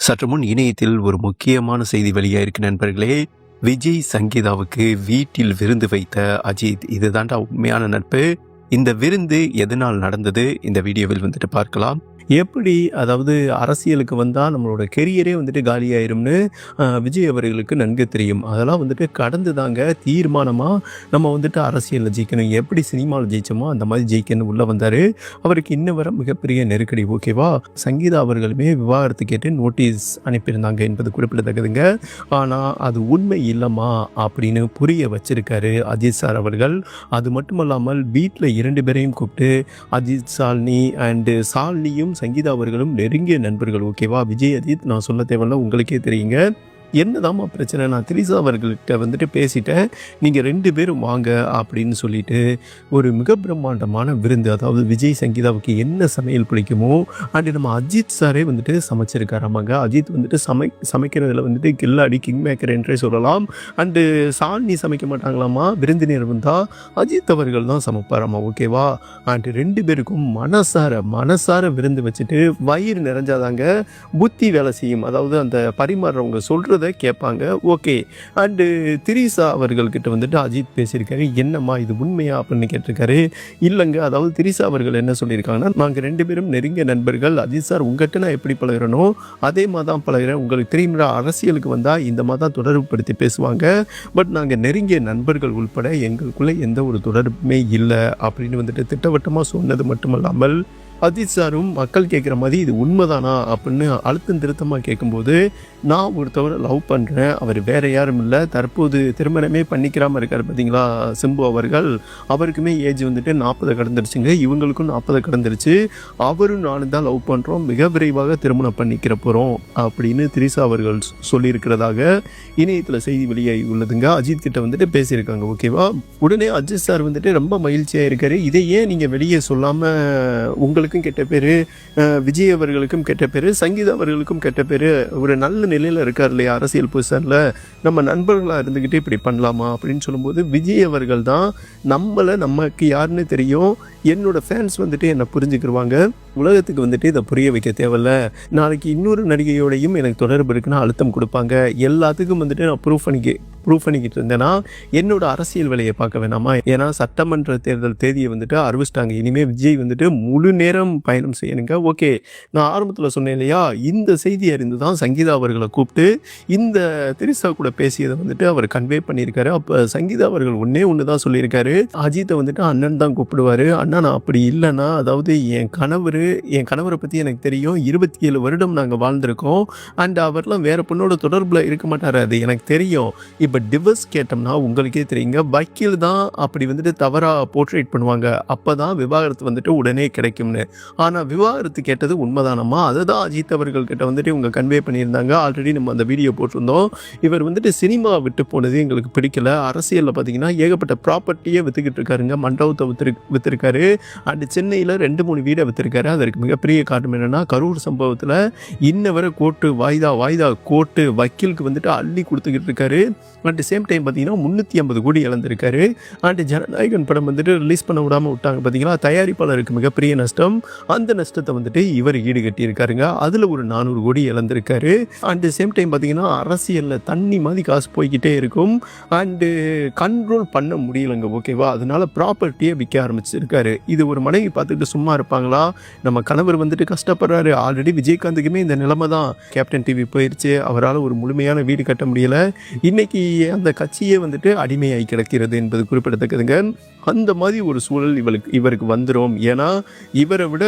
சற்று முன் இணையத்தில் ஒரு முக்கியமான செய்தி வெளியாயிருக்கு நண்பர்களே. விஜய் சங்கீதாவுக்கு வீட்டில் விருந்து வைத்த அஜித். இதுதான்டா உண்மையான நட்பு. இந்த விருந்து எதனால் நடந்தது, இந்த வீடியோவில் வந்துட்டு பார்க்கலாம். எப்படி அதாவது அரசியலுக்கு வந்தால் நம்மளோட கெரியரே வந்துட்டு காலியாயிரும்னு விஜய் அவர்களுக்கு நன்கு தெரியும். அதெல்லாம் வந்துட்டு கடந்து தாங்க தீர்மானமாக நம்ம வந்துட்டு அரசியலில் ஜெயிக்கணும். எப்படி சினிமாவில் ஜெயிச்சோமோ அந்த மாதிரி ஜெயிக்கணும் உள்ளே வந்தார். அவருக்கு இன்னும் வர மிகப்பெரிய நெருக்கடி. ஓகேவா, சங்கீதா அவர்களுமே விவாகரத்து கேட்டு நோட்டீஸ் அனுப்பியிருந்தாங்க என்பது குறிப்பிடத்தக்கதுங்க. ஆனால் அது உண்மை இல்லைம்மா அப்படின்னு புரிய வச்சிருக்காரு அஜித் சார் அவர்கள். அது மட்டும் இல்லாமல் வீட்டில் 2 பேரையும் கூப்பிட்டு அஜித் சாலினி அண்டு சாலினியும் சங்கீதா அவர்களும் நெருங்கிய நண்பர்கள். ஓகேவா, விஜய் அஜித் நான் சொல்ல தேவையில்ல, உங்களுக்கே தெரியுங்க. என்னதாம்மா பிரச்சனை, நான் திரிசா அவர்கள்கிட்ட வந்துட்டு பேசிட்டேன், நீங்கள் 2 பேரும் வாங்க அப்படின்னு சொல்லிட்டு ஒரு மிக பிரம்மாண்டமான விருந்து, அதாவது விஜய் சங்கீதாவுக்கு என்ன சமையல் பிடிக்குமோ அண்டு நம்ம அஜித் சாரே வந்துட்டு சமைச்சிருக்காராமாங்க. அஜித் வந்துட்டு சமைக்கிறதுல வந்துட்டு கில்லாடி கிங் மேக்கர் என்றே சொல்லலாம். அண்டு சாலினி சமைக்க மாட்டாங்களாமா. விருந்தினர் வந்தால் அஜித் அவர்கள் தான் சமைப்பாராமா. ஓகேவா, அண்டு 2 பேருக்கும் மனசார விருந்து வச்சுட்டு வயிறு நிறைஞ்சாதாங்க புத்தி வேலை செய்யும். அதாவது அந்த பரிமாறுறவங்க சொல்கிற கேட்பாங்க. ஓகே, அண்டு திரிசா அவர்கள்கிட்ட வந்துட்டு அஜித் பேசியிருக்காரு. என்னம்மா இது உண்மையா அப்படின்னு கேட்டிருக்காரு. இல்லைங்க, அதாவது திரிசா அவர்கள் என்ன சொல்லியிருக்காங்கன்னா, நாங்கள் 2 பேரும் நெருங்கிய நண்பர்கள். அஜித் சார் உங்கள்கிட்ட நான் எப்படி பழகிறனோ அதே மாதிரி தான் பழகிறேன். உங்களுக்கு தெரியுமா, அரசியலுக்கு வந்தால் இந்த மாதிரி தான் தொடர்புப்படுத்தி பேசுவாங்க. பட் நாங்கள் நெருங்கிய நண்பர்கள் உள்பட எங்களுக்குள்ளே எந்த ஒரு தொடர்புமே இல்லை அப்படின்னு வந்துட்டு திட்டவட்டமாக சொன்னது மட்டுமல்லாமல் அஜித் சாரும் மக்கள் கேட்குற மாதிரி இது உண்மைதானா அப்படின்னு அழுத்தம் திருத்தமாக கேட்கும்போது, நான் ஒருத்தவரை லவ் பண்ணுறேன், அவர் வேறு யாரும் இல்லை, தற்போது திருமணமே பண்ணிக்கிறாமல் இருக்கார் பார்த்தீங்களா சிம்பு அவர்கள். அவருக்குமே ஏஜ் வந்துட்டு 40 கடந்துருச்சுங்க, இவங்களுக்கும் 40 கடந்துருச்சு. அவரும் நானும் தான் லவ் பண்ணுறோம், மிக விரைவாக திருமணம் பண்ணிக்கிற போகிறோம் அப்படின்னு திரிசா அவர்கள் சொல்லியிருக்கிறதாக இணையத்தில் செய்தி வெளியாகி உள்ளதுங்க. அஜித் கிட்ட வந்துட்டு பேசியிருக்காங்க. ஓகேவா, உடனே அஜித் சார் வந்துட்டு ரொம்ப மகிழ்ச்சியாக இருக்காரு. இதை ஏன் நீங்கள் வெளியே சொல்லாமல், உங்களுக்கு கெட்ட பேரு, விஜய் அவர்களுக்கும் கெட்ட பேரு, சங்கீதா அவர்களுக்கும் கெட்ட பேரு, ஒரு நல்ல நிலையில் இருக்கார் இல்லையா அரசியல் பொசிஷனில், நம்ம நண்பர்களாக இருந்துக்கிட்டு இப்படி பண்ணலாமா அப்படின்னு சொல்லும்போது, விஜய் அவர்கள் தான் நமக்கு யாருன்னு தெரியும், என்னோட ஃபேன்ஸ் வந்துட்டு என்னை புரிஞ்சுக்கிடுவாங்க, உலகத்துக்கு வந்துட்டு இதை புரிய வைக்க தேவையில்ல, நாளைக்கு இன்னொரு நடிகையோடையும் எனக்கு தொடர்பு இருக்குன்னா அழுத்தம் கொடுப்பாங்க, எல்லாத்துக்கும் வந்துட்டு நான் ப்ரூஃப் பண்ணிக்கிட்டு இருந்தேன்னா என்னோட அரசியல் வேலையை பார்க்க வேணாமா. ஏன்னா சட்டமன்ற தேர்தல் தேதியை வந்துட்டு அறிவிச்சிட்டாங்க. இனிமேல் விஜய் வந்துட்டு முழு நேரம் பயணம் செய்யணுங்க. ஓகே, நான் ஆரம்பத்தில் சொன்னேன் இல்லையா, இந்த செய்தி அறிந்து தான் சங்கீதா அவர்களை கூப்பிட்டு இந்த திரிசா கூட பேசியதை வந்துட்டு அவர் கன்வே பண்ணியிருக்காரு. அப்போ சங்கீதா அவர்கள் ஒன்று தான் சொல்லியிருக்காரு, அஜித்தை வந்துட்டு அண்ணன் தான் கூப்பிடுவார். அண்ணா நான் அப்படி இல்லைன்னா, அதாவது என் கணவரை பற்றி எனக்கு தெரியும், 27 வருடம் நாங்கள் வாழ்ந்திருக்கோம், அண்ட் அவர்லாம் வேறு பொண்ணோட தொடர்பில் இருக்க மாட்டார், அது எனக்கு தெரியும். இப்போ டிவர்ஸ் கேட்டோம்னா உங்களுக்கே தெரியுங்க, வக்கீல் தான் அப்படி வந்துட்டு தவறாக போர்ட்ரேட் பண்ணுவாங்க, அப்போ தான் விவாகரத்து வந்துட்டு உடனே கிடைக்கும்னு. ஆனால் விவாகரத்து கேட்டது உண்மைதானம்மா, அதை தான் அஜித் அவர்கள்கிட்ட வந்துட்டு இவங்க கன்வே பண்ணியிருந்தாங்க. ஆல்ரெடி நம்ம அந்த வீடியோ போட்டிருந்தோம். இவர் வந்துட்டு சினிமா விட்டு போனது எங்களுக்கு பிடிக்கல, அரசியலில் பார்த்தீங்கன்னா ஏகப்பட்ட ப்ராப்பர்ட்டியே விற்றுக்கிட்டு இருக்காருங்க, மண்டபத்தை விற்றுருக்காரு, அண்ட் சென்னையில் 2-3 வீடை விற்றுருக்காரு. அதற்கு மிகப்பெரிய காரணம் என்னென்னா, கரூர் சம்பவத்தில் இன்ன வரை கோர்ட்டு வாய்தா கோர்ட்டு வக்கீலுக்கு வந்துட்டு அள்ளி கொடுத்துக்கிட்டு இருக்காரு. அட் சேம் டைம் பார்த்தீங்கன்னா 350 கோடி இழந்திருக்காரு. அண்ட் ஜனநாயகன் படம் வந்துட்டு ரிலீஸ் பண்ண விடாமல் விட்டாங்க பார்த்தீங்களா, தயாரிப்பாளருக்கு மிகப்பெரிய நஷ்டம். அந்த நஷ்டத்தை வந்துட்டு இவர் ஈடுகட்டியிருக்காருங்க. அதில் ஒரு 400 கோடி இழந்திருக்காரு. அண்ட் சேம் டைம் பார்த்தீங்கன்னா அரசியலில் தண்ணி மாதிரி காசு போய்கிட்டே இருக்கும், அண்டு கண்ட்ரோல் பண்ண முடியலைங்க. ஓகேவா, அதனால ப்ராப்பர்ட்டியை விற்க ஆரம்பிச்சிருக்காரு. இது ஒரு மனைவி பார்த்துட்டு சும்மா இருப்பாங்களா? நம்ம கணவர் வந்துட்டு கஷ்டப்படுறாரு. ஆல்ரெடி விஜயகாந்துக்குமே இந்த நிலைமை தான், கேப்டன் டிவி போயிடுச்சு, அவரால் ஒரு முழுமையான வீடு கட்ட முடியலை. இன்னைக்கு அந்த கட்சியே வந்துட்டு அடிமையாகி கிடக்கிறது என்பது குறிப்பிடத்தக்கதுங்க. அந்த மாதிரி ஒரு சூழல் இவருக்கு வந்துடும். ஏன்னா இவரை விட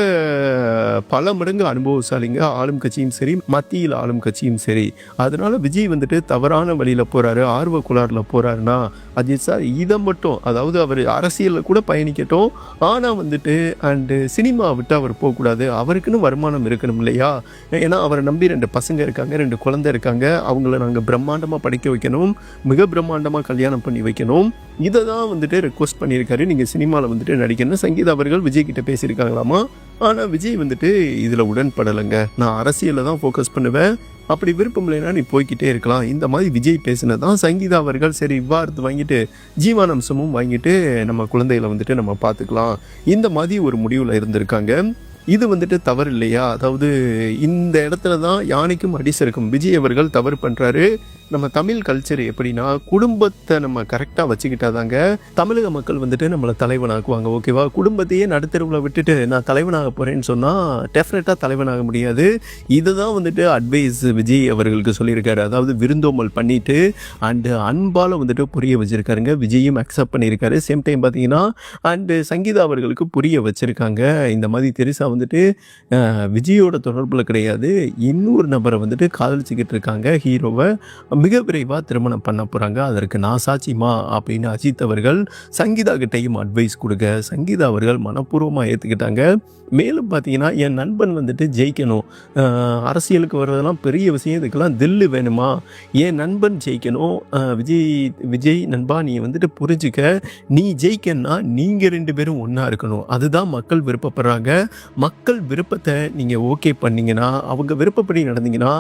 பல மடங்கு அனுபவசாலிங்க, ஆளும் கட்சியும் சரி, மத்தியில் ஆளும் கட்சியும் சரி. அதனால விஜய் வந்துட்டு தவறான வழியில் போறாரு, ஆர்வ குளாரில் போறாருன்னா அஜித் சார் இதை மட்டும், அதாவது அவர் அரசியலில் கூட பயணிக்கட்டும், ஆனால் வந்துட்டு அண்டு சினிமா விட்டு அவர் போகக்கூடாது, அவருக்குன்னு வருமானம் இருக்கணும் இல்லையா. ஏன்னா அவரை நம்பி 2 பசங்க இருக்காங்க, 2 குழந்தை இருக்காங்க, அவங்கள நாங்கள் பிரம்மாண்டமாக படிக்க வைக்கணும், மிக பிரம்மாண்டமாக கல்யாணம் பண்ணி வைக்கணும். இதை தான் வந்துட்டு ரெக்வஸ்ட் பண்ணியிருக்காரு, நீங்கள் சினிமாவில் வந்துட்டு நடிக்கணும். சங்கீதா அவர்கள் விஜய் கிட்ட பேசியிருக்காங்களாமா. ஆனால் விஜய் வந்துட்டு இதில் உடன்படலைங்க, நான் அரசியலில் தான் ஃபோக்கஸ் பண்ணுவேன், அப்படி விருப்பம் இல்லைன்னா நீ போய்கிட்டே இருக்கலாம். இந்த மாதிரி விஜய் பேசினதான் சங்கீதா அவர்கள் சரி விவாகரத்து வாங்கிட்டு ஜீவானம்சமும் வாங்கிட்டு நம்ம குழந்தைகளை வந்துட்டு நம்ம பார்த்துக்கலாம், இந்த மாதிரி ஒரு முடிவில் இருந்திருக்காங்க. இது வந்துட்டு தவறு இல்லையா? அதாவது இந்த இடத்துல தான் யானைக்கும் அடி சறுக்கும். விஜய் அவர்கள் தவறு பண்ணுறாரு. நம்ம தமிழ் கல்ச்சர் எப்படின்னா, குடும்பத்தை நம்ம கரெக்டாக வச்சுக்கிட்டாதாங்க தமிழக மக்கள் வந்துட்டு நம்மளை தலைவனாக்குவாங்க. ஓகேவா? குடும்பத்தையே நடுத்தருவில் விட்டுட்டு நான் தலைவனாக போகிறேன்னு சொன்னால் டெஃபினட்டாக தலைவனாக முடியாது. இதுதான் வந்துட்டு அட்வைஸ் விஜய் அவர்களுக்கு சொல்லியிருக்காரு. அதாவது விருந்தோம்பல் பண்ணிட்டு அண்டு அன்பால் வந்துட்டு புரிய வச்சுருக்காருங்க. விஜயும் அக்செப்ட் பண்ணியிருக்காரு. சேம் டைம் பார்த்தீங்கன்னா அண்டு சங்கீதா அவர்களுக்கு புரிய வச்சுருக்காங்க. இந்த மாதிரி தெரிசா வந்துட்டு விஜயோட தொடர்பில் கிடையாது, இன்னொரு நபரை வந்துட்டு காதலிச்சுக்கிட்டு இருக்காங்க. ஹீரோவை மிக விரைவாக திருமணம் பண்ண போகிறாங்க. அதற்கு நான் சாட்சிமா அப்படின்னு அஜித் அவர்கள் சங்கீதா கிட்டையும் அட்வைஸ் கொடுக்க சங்கீதா அவர்கள் மனப்பூர்வமாக ஏற்றுக்கிட்டாங்க. மேலும் பார்த்தீங்கன்னா என் நண்பன் வந்துட்டு ஜெயிக்கணும், அரசியலுக்கு வர்றதெல்லாம் பெரிய விஷயம், இதுக்கெல்லாம் தில்லு வேணுமா, என் நண்பன் ஜெயிக்கணும், விஜய் நண்பா நீ வந்துட்டு புரிஞ்சுக்க, நீ ஜெயிக்கன்னா நீங்கள் 2 பேரும் ஒன்றா இருக்கணும், அதுதான் மக்கள் விருப்பப்படுறாங்க. மக்கள் விருப்பத்தை நீங்கள் ஓகே பண்ணிங்கன்னா, அவங்க விருப்பப்படி நடந்தீங்கன்னா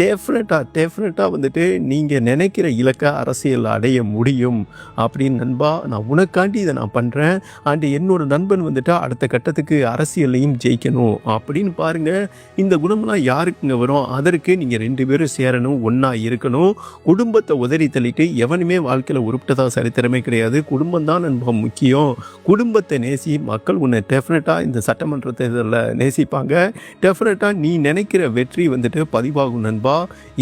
டெஃபினட்டாக வந்துட்டு நீங்கள் நினைக்கிற இலக்கை அரசியல் அடைய முடியும் அப்படின்னு நண்பா, நான் உனக்காண்டி இதை நான் பண்ணுறேன். அண்டு என்னோட நண்பன் வந்துட்டு அடுத்த கட்டத்துக்கு அரசியல்லையும் ஜெயிக்கணும் அப்படின்னு பாருங்கள். இந்த குணம்லாம் யாருக்குங்க வரும்? அதற்கு நீங்கள் 2 பேரும் சேரணும், ஒன்றா இருக்கணும். குடும்பத்தை உதறி தள்ளிட்டு எவனுமே வாழ்க்கையில் உருப்பிட்டதா சரித்திரமே கிடையாது. குடும்பம் தான் நண்பா முக்கியம். குடும்பத்தை நேசி, மக்கள் உன்னை டெஃபினட்டாக இந்த சட்டமன்ற தேர்தலில் நேசிப்பாங்க. டெஃபினட்டாக நீ நினைக்கிற வெற்றி வந்துட்டு பதிவாகும் நண்பா,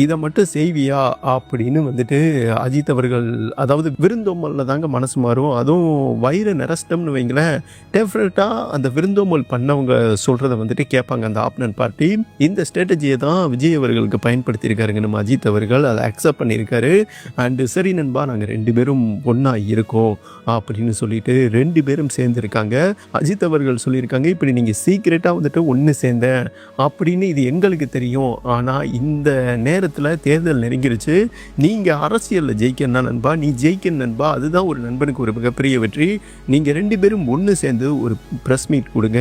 இதை மட்டும் செய்வியா அப்படின்னு வந்துட்டு அஜித் அவர்கள், அதாவது விருந்தோம்பலில் தாங்க மனசு மாறும். அதுவும் வயிறு நிரஷ்டம்னு வைங்களேன், டெஃபினட்டாக அந்த விருந்தோம்பல் பண்ணவங்க சொல்கிறத வந்துட்டு கேட்பாங்க அந்த ஆப்னன்ட் பார்ட்டி. இந்த ஸ்ட்ராட்டஜியை தான் விஜய் அவர்களுக்கு பயன்படுத்தியிருக்காருங்க நம்ம அஜித் அவர்கள். அதை அக்செப்ட் பண்ணியிருக்காரு. அண்டு சரி நண்பா நாங்கள் 2 பேரும் ஒன்றா இருக்கோம் அப்படின்னு சொல்லிட்டு 2 பேரும் சேர்ந்துருக்காங்க. அஜித் அவர்கள் சொல்லியிருக்காங்க, இப்படி நீங்கள் சீக்கிரட்டாக வந்துட்டு ஒன்று சேர்ந்தேன் அப்படின்னு இது எங்களுக்கு தெரியும், ஆனால் இந்த நேரத்தில் தேர்தல் நெருங்கிருச்சு, நீங்கள் அரசியலில் ஜெயிக்கணும் நண்பா, நீ ஜெயிக்கணும் நண்பா, அதுதான் ஒரு நண்பனுக்கு ஒரு மிகப்பெரிய வெற்றி. நீங்கள் 2 பேரும் ஒன்று சேர்ந்து ஒரு ப்ரெஸ் மீட் கொடுங்க.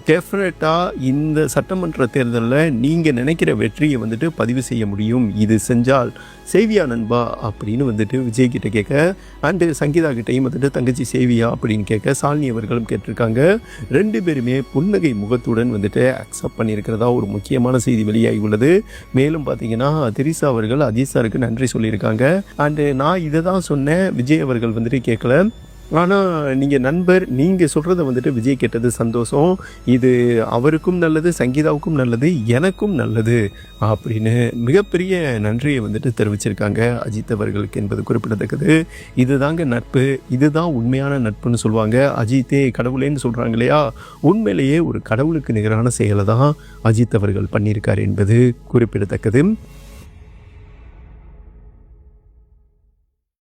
டெஃபினட்டாக இந்த சட்டமன்ற தேர்தலில் நீங்கள் நினைக்கிற வெற்றியை வந்துட்டு பதிவு செய்ய முடியும். இது செஞ்சால் சேவியா நண்பா அப்படின்னு வந்துட்டு விஜய் கிட்ட கேட்க, அண்டு சங்கீதா கிட்டையும் வந்துட்டு தங்கச்சி சேவியா அப்படின்னு கேட்க சாலினி அவர்களும் கேட்டிருக்காங்க. 2 பேருமே புன்னகை முகத்துடன் வந்துட்டு அக்செப்ட் பண்ணியிருக்கிறதா ஒரு முக்கியமான செய்தி வெளியாகி உள்ளது. மேலும் பார்த்தீங்கன்னா திரிசா அவர்கள் அஜித் சாருக்கு நன்றி சொல்லியிருக்காங்க. அண்டு நான் இதை தான் சொன்னேன், விஜய் அவர்கள் வந்துட்டு கேட்கல, ஆனால் நீங்கள் நண்பர் நீங்கள் சொல்கிறத வந்துட்டு விஜய் கேட்டது சந்தோஷம், இது அவருக்கும் நல்லது, சங்கீதாவுக்கும் நல்லது, எனக்கும் நல்லது அப்படின்னு மிகப்பெரிய நன்றியை வந்துட்டு தெரிவிச்சிருக்காங்க அஜித் அவர்களுக்கு என்பது குறிப்பிடத்தக்கது. இதுதாங்க நட்பு, இதுதான் உண்மையான நட்புன்னு சொல்லுவாங்க. அஜித்தே கடவுளேன்னு சொல்கிறாங்க இல்லையா, உண்மையிலேயே ஒரு கடவுளுக்கு நிகரான செயலை தான் அஜித் அவர்கள் பண்ணியிருக்காரு என்பது குறிப்பிடத்தக்கது.